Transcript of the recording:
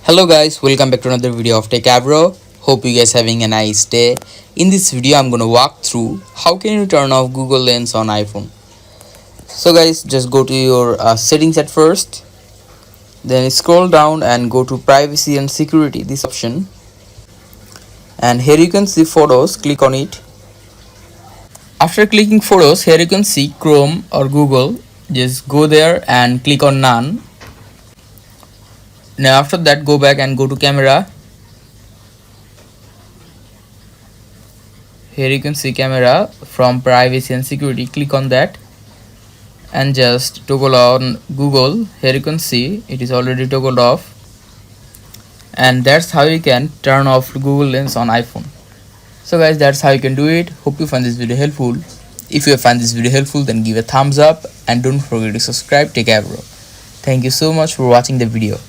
Hello guys, welcome back to another video of Techavro. Hope you guys having a nice day. In this video I'm gonna walk through how can you turn off Google Lens on iPhone. So guys, just go to your settings at first, then scroll down and go to privacy and security, this option, and here you can see photos. Click on it. After clicking photos, here you can see Chrome or Google. Just go there and click on none. Now after that, go back and go to camera. Here you can see camera from privacy and security. Click on that and just toggle on Google. Here you can see it is already toggled off, and that's how you can turn off Google Lens on iPhone. So guys, that's how you can do it. Hope you find this video helpful. If you find this video helpful, then give a thumbs up and don't forget to subscribe to Techavro. Thank you so much for watching the video.